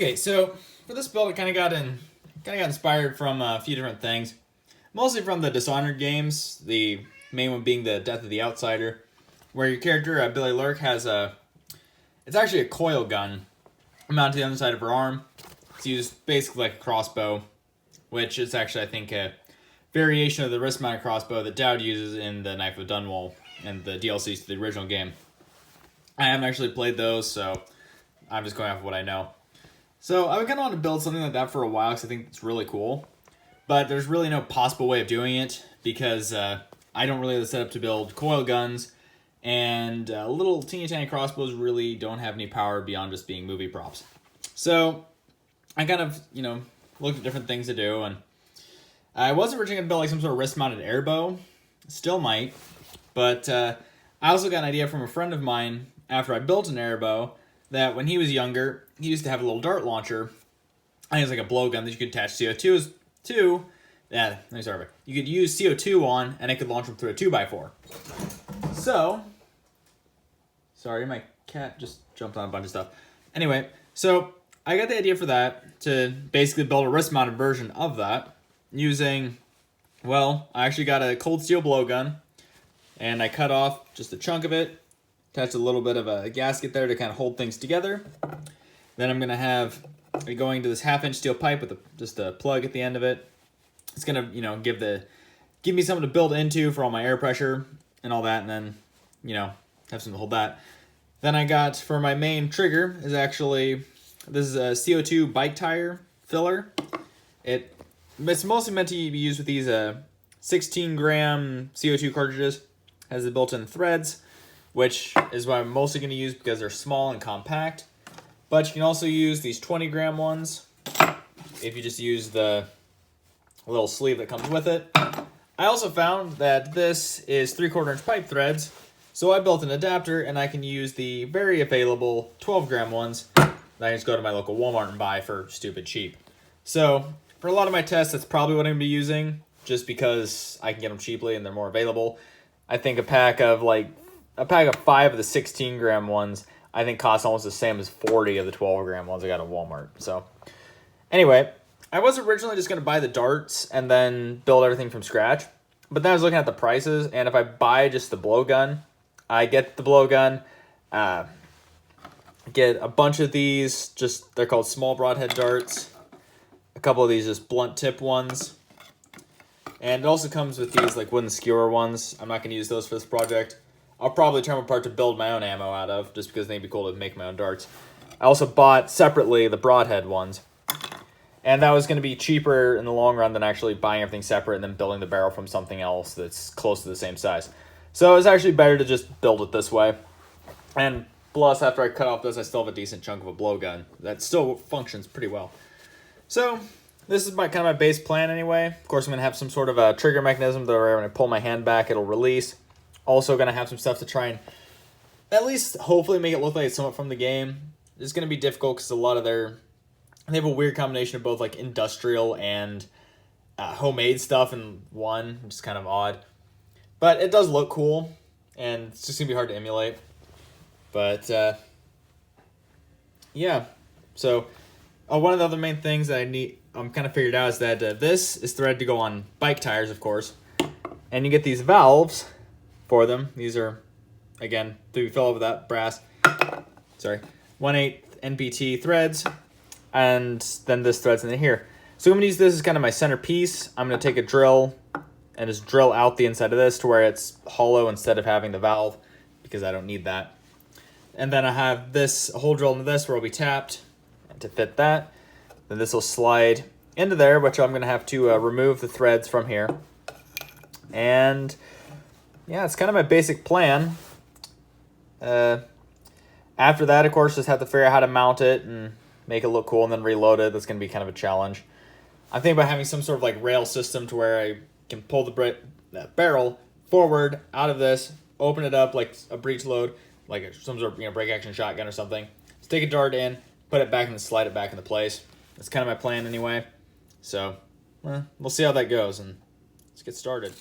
Okay, so for this build, it kind of got inspired from a few different things, mostly from the Dishonored games. The main one being the Death of the Outsider, where your character Billy Lurk has it's actually a coil gun mounted to the underside of her arm. It's used basically like a crossbow, which is actually I think a variation of the wrist-mounted crossbow that Dowd uses in the Knife of Dunwall and the DLCs to the original game. I haven't actually played those, so I'm just going off of what I know. So I would kind of want to build something like that for a while because I think it's really cool. But there's really no possible way of doing it because I don't really have the setup to build coil guns, and little teeny tiny crossbows really don't have any power beyond just being movie props. So I kind of, looked at different things to do, and I was originally going to build like some sort of wrist-mounted airbow. Still might, but I also got an idea from a friend of mine after I built an airbow that when he was younger, he used to have a little dart launcher. I think it's like a blowgun that you could attach CO2 to. Yeah, let me start over. You could use CO2 on, and it could launch them through a 2x4. So, sorry, my cat just jumped on a bunch of stuff. Anyway, so I got the idea for that to basically build a wrist-mounted version of that using, well, I actually got a cold steel blowgun, and I cut off just a chunk of it, attached a little bit of a gasket there to kind of hold things together. Then I'm going to have it going to this 1/2-inch steel pipe with just a plug at the end of it. It's going to, give me something to build into for all my air pressure and all that, and then, have something to hold that. Then I got, for my main trigger, this is a CO2 bike tire filler. It's mostly meant to be used with these 16-gram CO2 cartridges. Has the built-in threads, which is what I'm mostly going to use because they're small and compact. But you can also use these 20-gram ones if you just use the little sleeve that comes with it. I also found that this is 3/4-inch pipe threads, so I built an adapter, and I can use the very available 12-gram ones that I just go to my local Walmart and buy for stupid cheap. So for a lot of my tests, that's probably what I'm going to be using, just because I can get them cheaply and they're more available. I think a pack of 5 of the 16-gram ones, I think costs almost the same as 40 of the 12-gram ones I got at Walmart. So anyway, I was originally just going to buy the darts and then build everything from scratch. But then I was looking at the prices, and if I buy just the blowgun, I get the blowgun, get a bunch of these, they're called small broadhead darts, a couple of these just blunt tip ones, and it also comes with these like wooden skewer ones. I'm not going to use those for this project. I'll probably tear them apart to build my own ammo out of, just because they'd be cool to make my own darts. I also bought separately the broadhead ones, and that was going to be cheaper in the long run than actually buying everything separate and then building the barrel from something else that's close to the same size. So it's actually better to just build it this way. And plus, after I cut off this, I still have a decent chunk of a blowgun that still functions pretty well. So this is kind of my base plan anyway. Of course, I'm going to have some sort of a trigger mechanism that when I pull my hand back, it'll release. Also going to have some stuff to try and at least hopefully make it look like it's somewhat from the game. It's going to be difficult because they have a weird combination of both like industrial and homemade stuff in one, which is kind of odd. But it does look cool, and it's just going to be hard to emulate. But yeah, so one of the other main things that I'm kind of figured out is that this is thread to go on bike tires, of course, and you get these valves for them. These are, again, to fill up with that brass, 1/8 NPT threads, and then this thread's in here. So I'm going to use this as kind of my centerpiece. I'm going to take a drill and just drill out the inside of this to where it's hollow instead of having the valve, because I don't need that. And then I have a hole drilled into this where it'll be tapped to fit that. Then this will slide into there, which I'm going to have to remove the threads from here. And yeah, it's kind of my basic plan. After that, of course, just have to figure out how to mount it and make it look cool and then reload it. That's going to be kind of a challenge. I think about having some sort of like rail system to where I can pull the barrel forward out of this, open it up like a breech load, like some sort of break action shotgun or something. Stick a dart in, put it back, and then slide it back into place. That's kind of my plan anyway. So we'll see how that goes, and let's get started.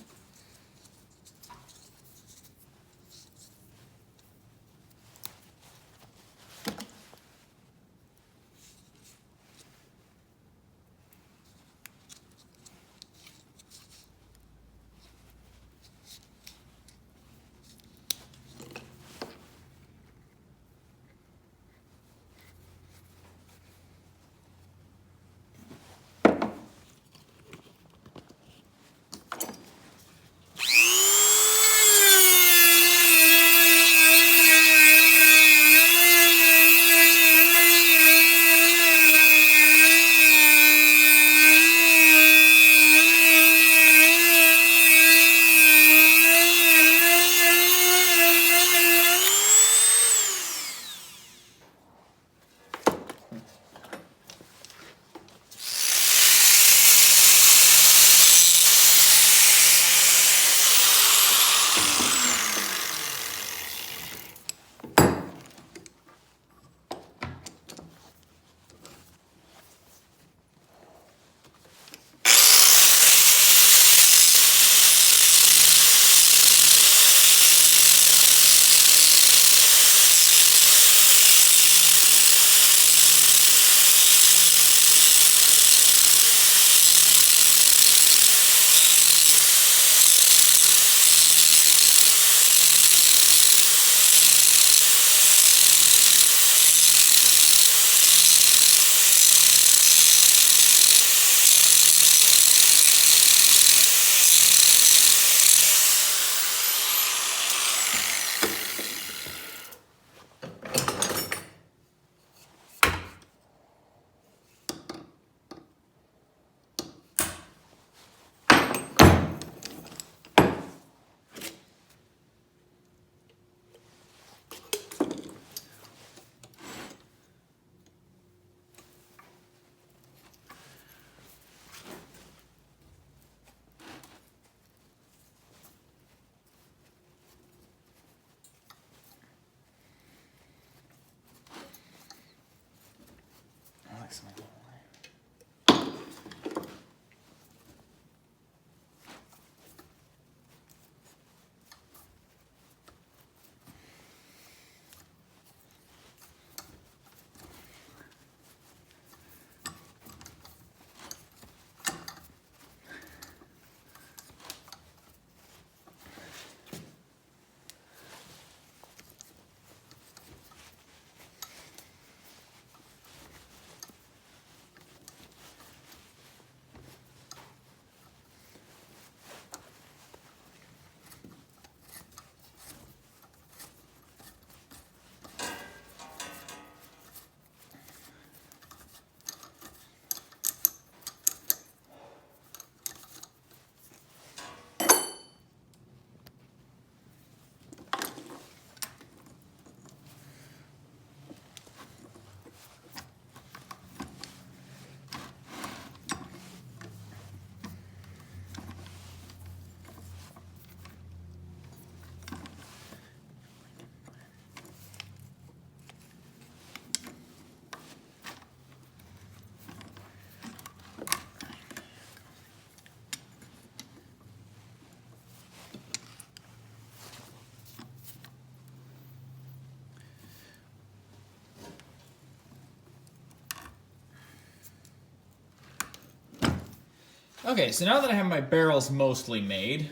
Okay, so now that I have my barrels mostly made,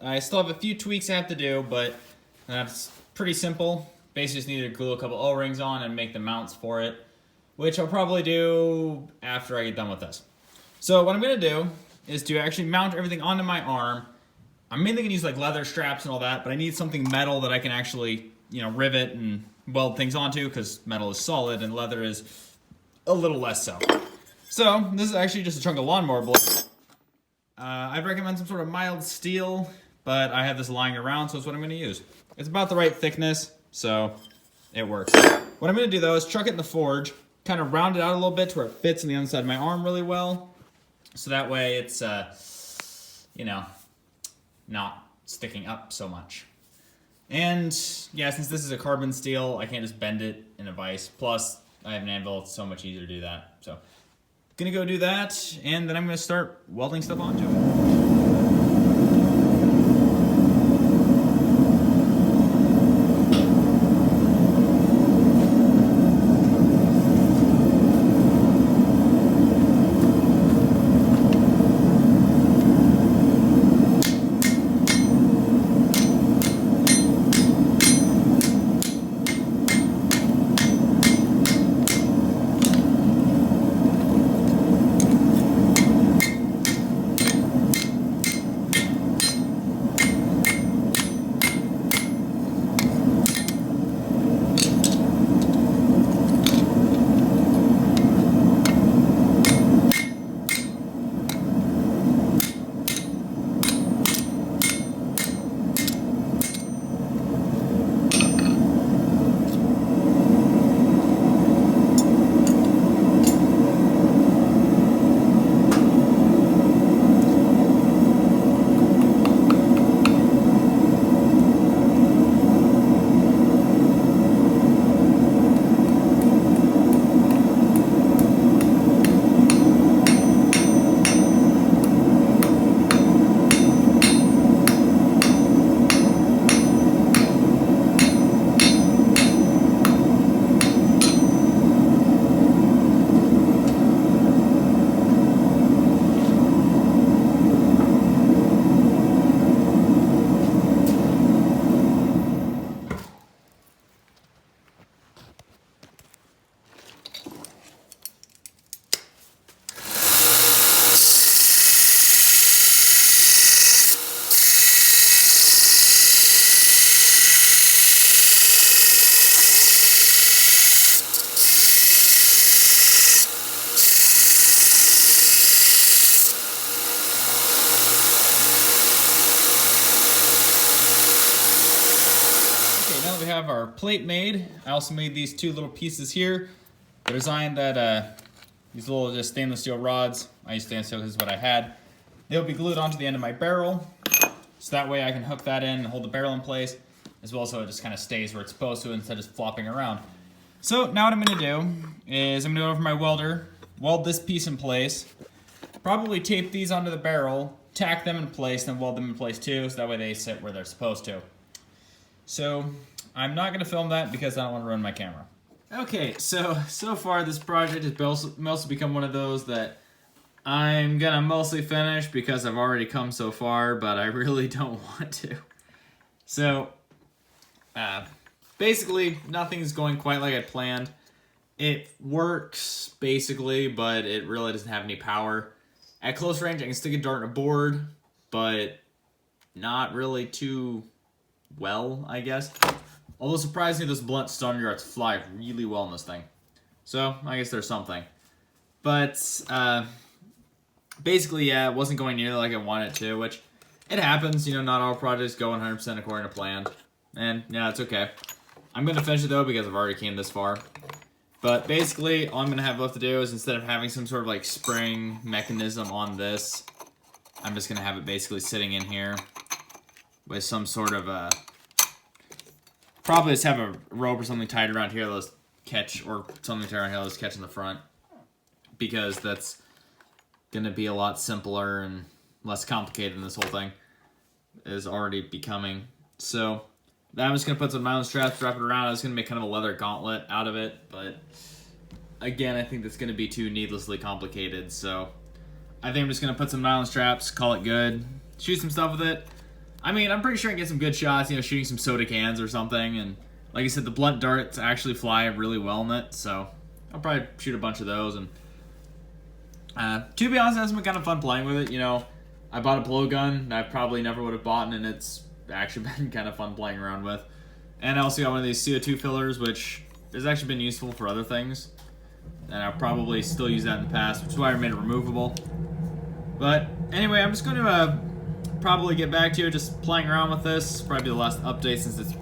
I still have a few tweaks I have to do, but that's pretty simple. Basically just need to glue a couple O-rings on and make the mounts for it, which I'll probably do after I get done with this. So what I'm gonna do is to actually mount everything onto my arm. I'm mainly gonna use like leather straps and all that, but I need something metal that I can actually, rivet and weld things onto, because metal is solid and leather is a little less so. So this is actually just a chunk of lawnmower blade. I'd recommend some sort of mild steel, but I have this lying around, so it's what I'm gonna use. It's about the right thickness, so it works. What I'm gonna do though is chuck it in the forge, kind of round it out a little bit to where it fits on the inside of my arm really well. So that way it's, not sticking up so much. And yeah, since this is a carbon steel, I can't just bend it in a vise. Plus, I have an anvil, it's so much easier to do that. So, gonna go do that, and then I'm gonna start welding stuff onto it. Now that we have our plate made, I also made these two little pieces here. They're designed that these little just stainless steel rods. I use stainless steel because it's what I had. They'll be glued onto the end of my barrel, so that way I can hook that in and hold the barrel in place, as well so it just kind of stays where it's supposed to instead of just flopping around. So now what I'm going to do is I'm going to go over my welder, weld this piece in place, probably tape these onto the barrel, tack them in place, then weld them in place too, so that way they sit where they're supposed to. So I'm not going to film that because I don't want to ruin my camera. Okay, so far this project has mostly become one of those that I'm going to mostly finish because I've already come so far, but I really don't want to. So, basically, nothing's going quite like I planned. It works, basically, but it really doesn't have any power. At close range, I can stick a dart in a board, but not really too well, I guess. Although surprisingly, those blunt stone darts fly really well in this thing. So, I guess there's something. But, basically, yeah, it wasn't going nearly like I wanted it to, which it happens. You know, not all projects go 100% according to plan. And, yeah, it's okay. I'm going to finish it, though, because I've already came this far. But basically, all I'm going to have left to do is instead of having some sort of, like, spring mechanism on this, I'm just going to have it basically sitting in here with some sort of probably just have a rope or something tied around here that'll catch, or something tied around here that'll catch in the front. Because that's going to be a lot simpler and less complicated than this whole thing is already becoming. So, I'm just going to put some nylon straps, wrap it around. I was going to make kind of a leather gauntlet out of it, but again, I think that's going to be too needlessly complicated, so I think I'm just gonna put some nylon straps, call it good, shoot some stuff with it. I mean, I'm pretty sure I can get some good shots, you know, shooting some soda cans or something. And like I said, the blunt darts actually fly really well in it, so I'll probably shoot a bunch of those. And to be honest, it's been kind of fun playing with it. You know, I bought a blowgun that I probably never would have bought, and it's actually been kind of fun playing around with. And I also got one of these CO2 fillers, which has actually been useful for other things. And I'll probably still use that in the past, which is why I made it removable. But anyway, I'm just going to probably get back to you just playing around with this. Probably be the last update since it's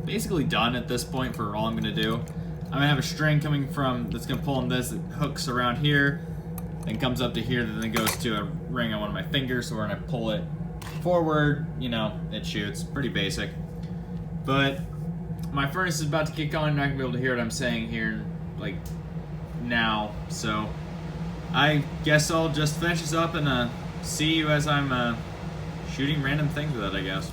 basically done at this point for all I'm going to do. I'm going to have a string coming from that's going to pull on this that hooks around here, then comes up to here, then goes to a ring on one of my fingers. So when I pull it forward, you know, it shoots. Pretty basic. But my furnace is about to kick on. You're not going to be able to hear what I'm saying here, like, now. So I guess I'll just finish this up and see you as I'm shooting random things with it, I guess.